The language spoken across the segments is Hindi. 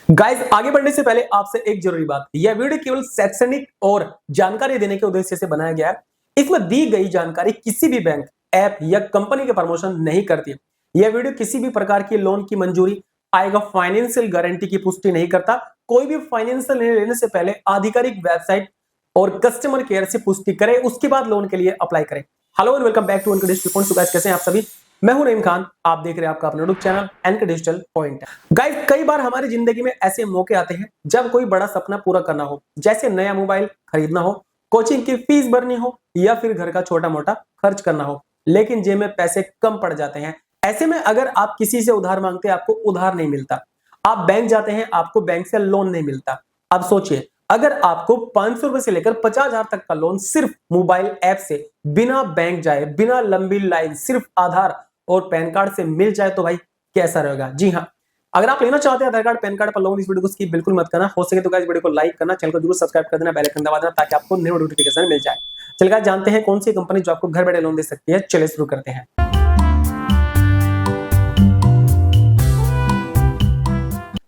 गाइस आगे बढ़ने से पहले आपसे एक जरूरी बात, यह वीडियो केवल शैक्षणिक और जानकारी देने के उद्देश्य से बनाया गया है। इसमें दी गई जानकारी किसी भी बैंक, ऐप या कंपनी के प्रमोशन नहीं करती। यह वीडियो किसी भी प्रकार की लोन की मंजूरी, आएगा फाइनेंशियल गारंटी की पुष्टि नहीं करता। कोई भी फाइनेंशियल निर्णय लेने से पहले आधिकारिक वेबसाइट और कस्टमर केयर से पुष्टि करें, उसके बाद लोन के लिए अप्लाई करें। Hello and welcome back to NK digital point. Guys कैसे हैं आप सभी? मैं हूं रहीम खान, आप देख रहे हैं आपका अपना YouTube channel NK digital point. Guys कई बार हमारी जिंदगी में ऐसे मौके आते हैं जब कोई बड़ा सपना पूरा करना हो, जैसे नया मोबाइल खरीदना हो, कोचिंग की फीस भरनी हो या फिर घर का छोटा मोटा खर्च करना हो, लेकिन जेब में पैसे कम पड़ जाते हैं। ऐसे में अगर आप किसी से उधार मांगते हैं, आपको उधार नहीं मिलता। आप बैंक जाते हैं, आपको बैंक से लोन नहीं मिलता। अब सोचिए, अगर आपको 500 रुपए से लेकर 50,000 तक का लोन सिर्फ मोबाइल ऐप से, बिना बैंक जाए, बिना लंबी लाइन, सिर्फ आधार और पैन कार्ड से मिल जाए, तो भाई कैसा रहेगा? जी हाँ, अगर आप लेना चाहते हैं आधार कार्ड पैन कार्ड पर लोन, इस वीडियो को स्किप बिल्कुल मत करना। हो सके तो गाइस वीडियो को लाइक करना, चैनल को जरूर सब्सक्राइब कर देना, बेल आइकन दबा देना ताकि आपको न्यू नोटिफिकेशन मिल जाए। चलिए गाइस जानते हैं कौन सी कंपनी जो आपको घर बैठे लोन दे सकती है। चलिए शुरू करते हैं।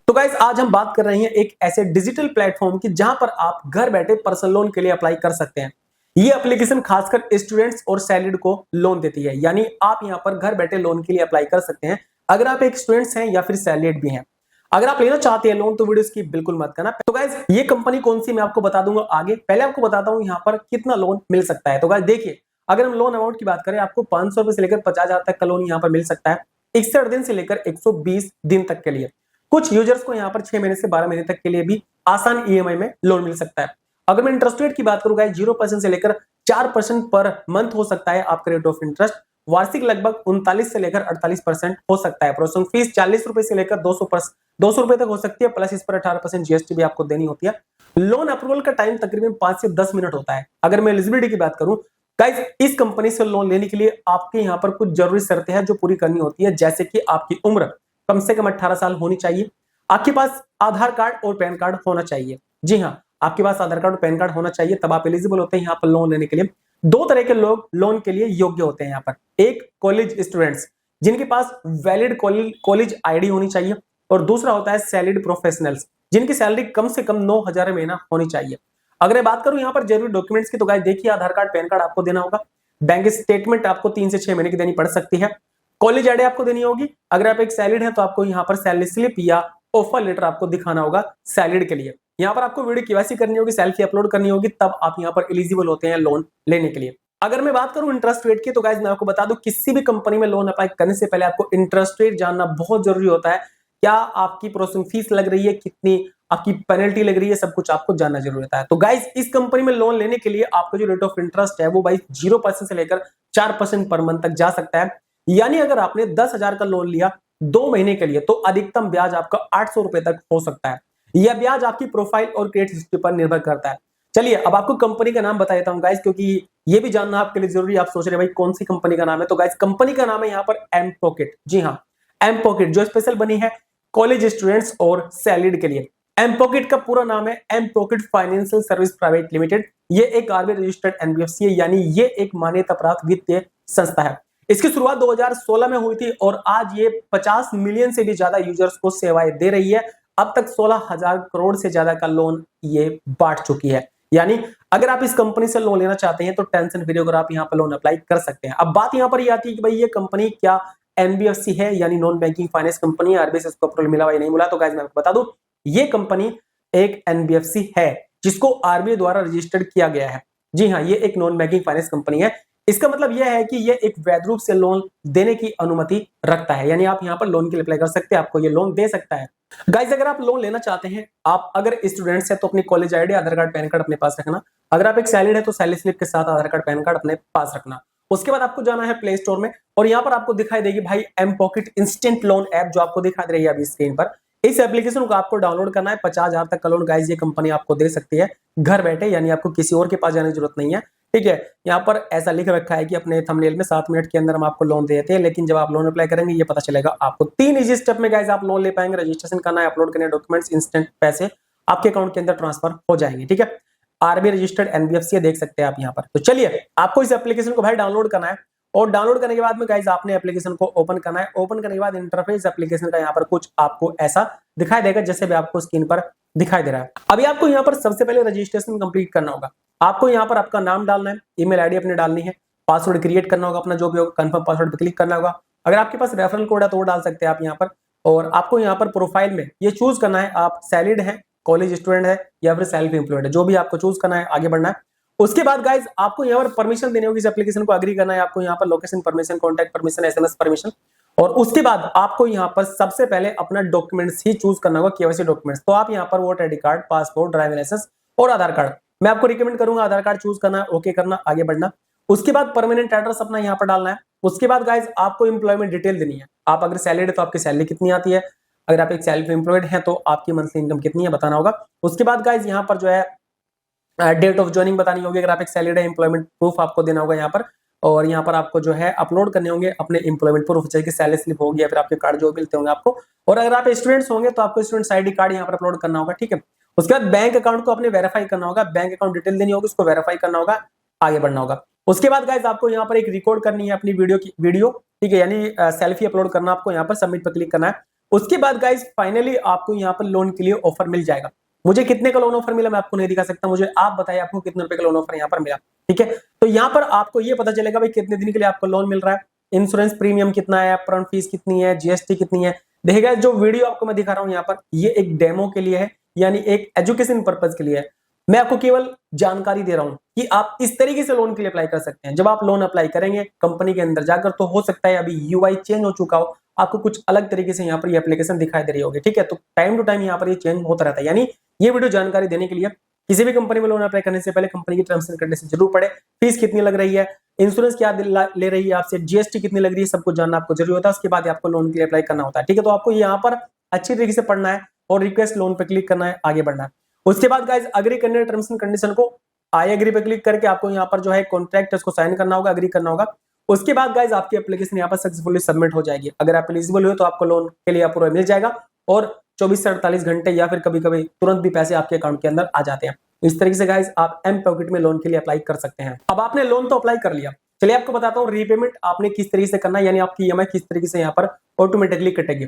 तो गाइस आज हम बात कर रहे हैं एक ऐसे डिजिटल प्लेटफॉर्म की जहां पर आप घर बैठे पर्सनल लोन के लिए अप्लाई कर सकते हैं। ये एप्लीकेशन खासकर स्टूडेंट्स और सैलरीड को लोन देती है, यानी आप यहां पर घर बैठे लोन के लिए अप्लाई कर सकते हैं अगर आप एक स्टूडेंट्स हैं या फिर सैलरीड भी हैं। अगर आप लेना चाहते हैं लोन तो वीडियो की बिल्कुल मत करना। तो गाइस ये कंपनी कौन सी मैं आपको बता दूंगा आगे। पहले आपको बताता हूं यहां पर कितना लोन मिल सकता है। तो गाइस देखिए, अगर हम लोन अमाउंट की बात करें, आपको 500 रुपए से लेकर 50,000 तक का लोन यहां पर मिल सकता है 61 दिन से लेकर 120 दिन तक के लिए। कुछ यूजर्स को यहाँ पर 6 महीने से 12 महीने तक के लिए भी आसान ईएमआई में लोन मिल सकता है। अगर मैं इंटरेस्ट रेट की बात करूंगा, 0% से लेकर 4% पर मंथ हो सकता है आपका रेट ऑफ इंटरेस्ट। वार्षिक लगभग 39 से लेकर 48% हो सकता है। प्रोसेसिंग फीस 40 रुपए से लेकर 200 रुपए तक हो सकती है, प्लस इस पर 18% जीएसटी भी आपको देनी होती है। लोन अप्रूवल का टाइम तकरीबन 5 से 10 मिनट होता है। अगर मैं एलिजिबिलिटी की बात करूं, गाइस इस कंपनी से लोन लेने के लिए आपके यहाँ पर कुछ जरूरी शर्तें हैं जो पूरी करनी होती है, जैसे कि आपकी उम्र कम से कम 18 साल होनी चाहिए, आपके पास आधार कार्ड और पैन कार्ड होना चाहिए। जी हाँ, आपके पास आधार कार्ड और पैन कार्ड होना चाहिए, तब आप एलिजिबल होते हैं यहाँ पर लोन लेने के लिए। दो तरह के लोग लोन के लिए योग्य होते हैं यहाँ पर। एक कॉलेज स्टूडेंट्स जिनके पास वैलिड कॉलेज आईडी होनी चाहिए, और दूसरा होता है सैलरीड प्रोफेशनल्स जिनकी सैलरी कम से कम 9,000 महीना होनी चाहिए। अगर मैं बात करूं यहाँ पर जरूरी डॉक्यूमेंट्स की, तो गाइस देखिए, आधार कार्ड पैन कार्ड आपको देना होगा। बैंक स्टेटमेंट आपको 3 से 6 महीने की देनी पड़ सकती है। कॉलेज आईडी आपको देनी होगी। अगर आप एक सैलरीड हैं तो आपको यहाँ पर सैलरी स्लिप या ऑफर लेटर आपको दिखाना होगा सैलरीड के लिए। यहाँ पर आपको वीडियो केवाईसी करनी होगी, सेल्फी अपलोड करनी होगी, तब आप यहाँ पर एलिजिबल होते हैं लोन लेने के लिए। अगर मैं बात करूं इंटरेस्ट रेट की, तो गाइस मैं आपको बता दूं, किसी भी कंपनी में लोन अप्लाई करने से पहले आपको इंटरेस्ट रेट जानना बहुत जरूरी होता है। क्या आपकी प्रोसेसिंग फीस लग रही है, कितनी आपकी पेनल्टी लग रही है, सब कुछ आपको जानना जरूरी होता है। तो गाइस इस कंपनी में लोन लेने के लिए आपका जो रेट ऑफ इंटरेस्ट है वो भाई 0% से लेकर 4% पर मंथ तक जा सकता है। यानी अगर आपने 10,000 का लोन लिया 2 महीने के लिए, तो अधिकतम ब्याज आपका 800 रुपए तक हो सकता है। यह ब्याज आपकी प्रोफाइल और क्रेडिट हिस्ट्री पर निर्भर करता है। चलिए अब आपको कंपनी का नाम बता देता हूं गाइस, क्योंकि ये भी जानना आपके लिए जरूरी है। आप सोच रहे हैं भाई कौन सी कंपनी का नाम है, तो गाइस कंपनी का नाम है यहाँ पर एम पॉकेट। जी हाँ, एम पॉकेट जो स्पेशल बनी है कॉलेज स्टूडेंट्स और सैलरीड के लिए। एम पॉकेट का पूरा नाम है M pocket financial service private limited. ये एक आरबीआई रजिस्टर्ड एनबीएफसी है, यानी ये एक मान्यता प्राप्त वित्तीय संस्था है। इसकी शुरुआत 2016 में हुई थी और आज ये 50 मिलियन से भी ज्यादा यूजर्स को सेवाएं दे रही है। अब तक 16,000 करोड़ से ज्यादा का लोन ये बांट चुकी है। यानी अगर आप इस कंपनी से लोन लेना चाहते हैं तो टेंशन फ्री होकर आप यहाँ पर लोन अप्लाई कर सकते हैं। अब बात यहाँ पर ये आती है कि भाई ये कंपनी क्या एनबीएफसी है, यानी नॉन बैंकिंग फाइनेंस कंपनी है, आरबीआई से इसको अप्रूवल मिला या नहीं मिला। तो गाइस मैं आपको बता दूं, ये कंपनी एक एनबीएफसी है जिसको आरबीआई द्वारा रजिस्टर्ड किया गया है। जी हाँ, ये एक नॉन बैंकिंग फाइनेंस कंपनी है। इसका मतलब यह है कि यह एक वैध रूप से लोन देने की अनुमति रखता है, यानी आप यहाँ पर लोन के लिए अप्लाई कर सकते हैं, आपको ये लोन दे सकता है। गाइस अगर आप लोन लेना चाहते हैं, आप अगर स्टूडेंट्स हैं तो अपनी कॉलेज आईडी, आधार कार्ड, पैन कार्ड अपने पास रखना। अगर आप एक सैलरीड है तो सैलरी स्लिप के साथ आधार कार्ड, पैन कार्ड अपने पास रखना। उसके बाद आपको जाना है प्ले स्टोर में, और यहाँ पर आपको दिखाई देगी भाई M pocket instant loan app, जो आपको दिखा दे रही है अभी स्क्रीन पर। इस एप्लीकेशन को आपको डाउनलोड करना है। 50,000 तक का लोन गाइस ये कंपनी आपको दे सकती है घर बैठे, यानी आपको किसी और के पास जाने की जरूरत नहीं है। ठीक है, यहाँ पर ऐसा लिख रखा है कि अपने थंबनेल में 7 मिनट के अंदर हम आपको लोन देते हैं, लेकिन जब आप लोन अप्लाई करेंगे ये पता चलेगा आपको 3 इजी स्टेप में गाइस आप लोन ले पाएंगे। रजिस्ट्रेशन करना है, अपलोड करने डॉक्यूमेंट्स, इंस्टेंट पैसे आपके अकाउंट के अंदर ट्रांसफर हो जाएंगे। ठीक है, आरबीआई रजिस्टर्ड एनबीएफसी देख सकते हैं आप यहाँ पर। तो चलिए आपको इस एप्लीकेशन को भाई डाउनलोड करना है, और डाउनलोड करने के बाद में गाइस आपने एप्लीकेशन को ओपन करना है। ओपन करने के बाद इंटरफेस एप्लीकेशन का यहाँ पर कुछ आपको ऐसा दिखाई देगा जैसे भी आपको स्क्रीन पर दिखाई दे रहा है। अभी आपको यहाँ पर सबसे पहले रजिस्ट्रेशन कंप्लीट करना होगा। आपको यहाँ पर आपका नाम डालना है, ईमेल आईडी अपनी डालनी है, पासवर्ड क्रिएट करना होगा अपना जो भी होगा, कंफर्म पासवर्ड पे क्लिक करना होगा। अगर आपके पास रेफरल कोड है तो वो डाल सकते हैं आप यहाँ पर। और आपको यहाँ पर प्रोफाइल में ये चूज करना है आप सैलरीड है, कॉलेज स्टूडेंट है या फिर सेल्फ एम्प्लॉयड है, जो भी आपको चूज करना है, आगे बढ़ना है। उसके बाद गाइज आपको यहाँ पर परमिशन देनी होगी, इस एप्लीकेशन को एग्री करना है आपको यहाँ पर, location permission, contact permission, SMS permission. और उसके बाद आपको यहाँ पर सबसे पहले अपना डॉक्यूमेंट्स ही चूज करना होगा, केवाईसी डॉक्यूमेंट्स। तो आप यहाँ पर voter ID card, passport, driving licence और आधार कार्ड, मैं आपको रिकमेंड करूंगा आधार कार्ड चूज करना, ओके करना, आगे बढ़ना। उसके बाद परमानेंट एड्रेस अपना यहाँ पर डालना है। उसके बाद गाइज आपको एम्प्लॉयमेंट डिटेल देनी है। आप अगर सैलरी है तो आपकी सैलरी कितनी आती है, अगर आप एक सेल्फ एम्प्लॉयड हैं तो आपकी मंथली इनकम कितनी है बताना होगा। उसके बाद गाइज यहाँ पर जो है डेट ऑफ ज्वाइनिंग बतानी होगी, अगर आप एक सैलरी है, एम्प्लॉयमेंट प्रूफ आपको देना होगा यहाँ पर। और यहाँ पर आपको जो है अपलोड करने होंगे अपने एम्प्लॉयमेंट प्रूफ, चाहे कि सैलरी स्लिप होगी या फिर आपके कार्ड जो मिलते होंगे आपको। और अगर आप स्टूडेंट्स होंगे तो आपको स्टूडेंट आईडी कार्ड यहाँ पर अपलोड करना होगा, ठीक है। उसके बाद बैंक अकाउंट को अपने वेरीफाई करना होगा, बैंक अकाउंट डिटेल देनी होगी, उसको वेरीफाई करना होगा, आगे बढ़ना होगा। उसके बाद गाइज आपको यहाँ पर एक रिकॉर्ड करनी है अपनी वीडियो, ठीक है, यानी सेल्फी अपलोड करना, आपको यहाँ पर सबमिट पर क्लिक करना है। उसके बाद गाइज फाइनली आपको यहाँ पर लोन के लिए ऑफर मिल जाएगा। मुझे कितने का लोन ऑफर मिला मैं आपको नहीं दिखा सकता, मुझे आप बताइए आपको कितने रुपए का लोन ऑफर यहाँ पर मिला, ठीक है। तो यहाँ पर आपको ये पता चलेगा भाई कितने दिन के लिए आपको लोन मिल रहा है, इंश्योरेंस प्रीमियम कितना है, अपफ्रंट फीस कितनी है, जीएसटी कितनी है। देखिएगा जो वीडियो आपको मैं दिखा रहा हूँ यहाँ पर, ये एक डेमो के लिए है, यानी एक एजुकेशन पर्पज के लिए है। मैं आपको केवल जानकारी दे रहा हूं कि आप इस तरीके से लोन के लिए अप्लाई कर सकते हैं। जब आप लोन अप्लाई करेंगे कंपनी के अंदर जाकर, तो हो सकता है अभी यूआई चेंज हो चुका हो, आपको कुछ अलग तरीके से यहाँ पर ये एप्लीकेशन दिखाई दे रही होगी, ठीक है। तो टाइम टू टाइम यहाँ पर ये चेंज होता रहता है, यानी ये वीडियो जानकारी देने के लिए। किसी भी कंपनी में लोन अप्लाई करने से पहले कंपनी की टर्म्स एंड कंडीशन जरूर पढ़े, फीस कितनी लग रही है, इंश्योरेंस क्या ले रही है आपसे, जीएसटी कितनी लग रही है, सब कुछ जानना आपको जरूरी होता है। उसके बाद आपको लोन के लिए अप्लाई करना होता है, ठीक है। तो आपको यहाँ पर अच्छी तरीके से पढ़ना है और रिक्वेस्ट लोन पर क्लिक करना है, आगे बढ़ना है। उसके बाद गाइज अग्री करने टर्म्स एंड कंडीशन को आई एग्री पे क्लिक करके आपको यहाँ पर जो है कॉन्ट्रैक्ट उसको साइन करना होगा, एग्री करना होगा। उसके बाद गाइज आपकी एप्लीकेशन यहाँ पर सक्सेसफुली सबमिट हो जाएगी। अगर आप एलिजिबल हो तो आपको लोन के लिए अप्रूवल मिल जाएगा और 24 से 48 घंटे या फिर कभी कभी तुरंत भी पैसे आपके अकाउंट के अंदर आ जाते हैं। इस तरीके से गाइज आप एम पॉकेट में लोन के लिए अप्लाई कर सकते हैं। अब आपने लोन तो अप्लाई कर लिया, चलिए आपको बताता हूँ रीपेमेंट आपने किस तरीके से करना है, यानी आपकी ईएमआई किस तरीके से यहाँ पर ऑटोमेटिकली कटेगी।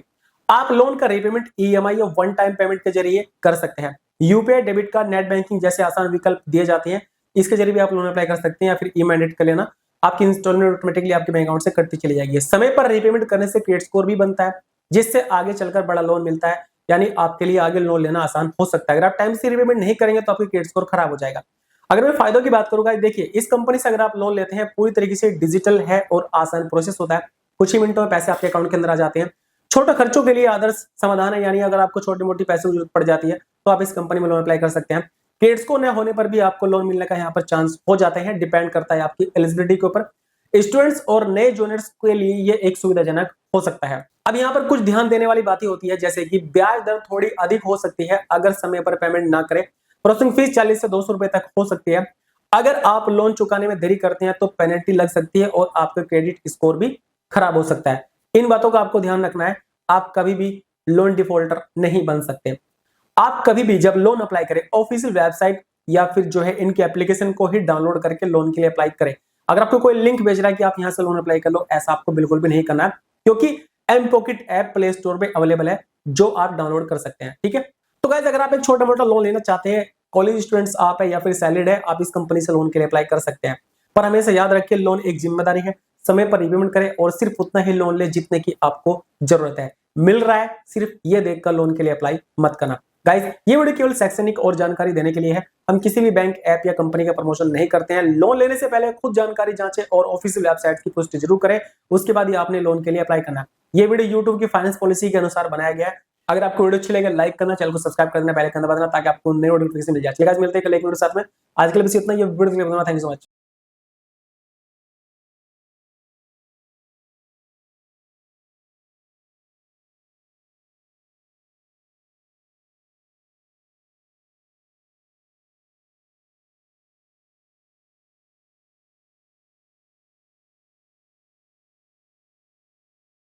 आप लोन का रीपेमेंट ईएमआई या वन टाइम पेमेंट के जरिए कर सकते हैं। UPI, debit card, net banking जैसे आसान विकल्प दिए जाते हैं, इसके जरिए भी आप लोन अप्लाई कर सकते हैं। या फिर ई-मैंडेट कर लेना, आपकी इंस्टॉलमेंट ऑटोमेटिकली आपके बैंक अकाउंट से कटती चली जाएगी। समय पर रीपेमेंट करने से क्रेडिट स्कोर भी बनता है, जिससे आगे चलकर बड़ा लोन मिलता है, यानी आपके लिए आगे लोन लेना आसान हो सकता है। अगर आप टाइम से रीपेमेंट नहीं करेंगे तो आपकी क्रेडिट स्कोर खराब हो जाएगा। अगर मैं फायदों की बात करूंगा, देखिए इस कंपनी से अगर आप लोन लेते हैं पूरी तरीके से डिजिटल है और आसान प्रोसेस होता है, कुछ ही मिनटों में पैसे आपके अकाउंट के अंदर आ जाते हैं। छोटे खर्चों के लिए आदर्श समाधान है, यानी अगर आपको छोटी मोटी पैसे की जरूरत पड़ जाती है तो आप इस कंपनी में लोन अप्लाई कर सकते हैं। क्रेडिट स्कोर न होने पर भी आपको लोन मिलने का यहाँ पर चांस हो जाते हैं, डिपेंड करता है आपकी एलिजिबिलिटी के ऊपर। स्टूडेंट्स और नए जूनियर्स के लिए ये एक सुविधाजनक हो सकता है। अब यहाँ पर कुछ ध्यान देने वाली बातें होती है, जैसे कि ब्याज दर थोड़ी अधिक हो सकती है अगर समय पर पेमेंट ना करें। प्रोसेसिंग फीस 40 से 200 रुपए तक हो सकती है। अगर आप लोन चुकाने में देरी करते हैं तो पेनल्टी लग सकती है और आपका क्रेडिट स्कोर भी खराब हो सकता है। इन बातों का आपको ध्यान रखना है, आप कभी भी लोन डिफॉल्टर नहीं बन सकते। आप कभी भी जब लोन अप्लाई करें ऑफिशियल वेबसाइट या फिर जो है इनकी एप्लीकेशन को ही डाउनलोड करके लोन के लिए अप्लाई करें। अगर आपको कोई लिंक भेज रहा है कि आप यहां से लोन अप्लाई कर लो, ऐसा आपको बिल्कुल भी नहीं करना है, क्योंकि M pocket app Play Store पे अवेलेबल है जो आप डाउनलोड कर सकते हैं, ठीक है। तो गाइस अगर आप एक छोटा मोटा लोन लेना चाहते हैं, कॉलेज स्टूडेंट्स आप है या फिर सैलरीड है, आप इस कंपनी से लोन के लिए अप्लाई कर सकते हैं। पर हमेशा याद रखिए लोन एक जिम्मेदारी है, समय पर रीपेमेंट करें और सिर्फ उतना ही लोन ले जितने की आपको जरूरत है। मिल रहा है सिर्फ ये देखकर लोन के लिए अप्लाई मत करना। गाइस ये वीडियो केवल शैक्षणिक और जानकारी देने के लिए है, हम किसी भी बैंक ऐप या कंपनी का प्रमोशन नहीं करते हैं। लोन लेने से पहले खुद जानकारी जांचें और ऑफिशियल वेबसाइट की पुष्टि जरूर करें, उसके बाद ही आपने लोन के लिए अप्लाई करना। ये वीडियो यूट्यूब की फाइनेंस पॉलिसी के अनुसार बनाया गया है। अगर आपको वीडियो अच्छी लगे लाइक करना, चैनल को सब्सक्राइब करना, बेल आइकन दबा देना ताकि आपको नई नोटिफिकेशन मिल जाए। चलिए गाइस मिलते हैं कल एक वीडियो साथ में। आज के लिए बस इतना ही। Video thank you so much.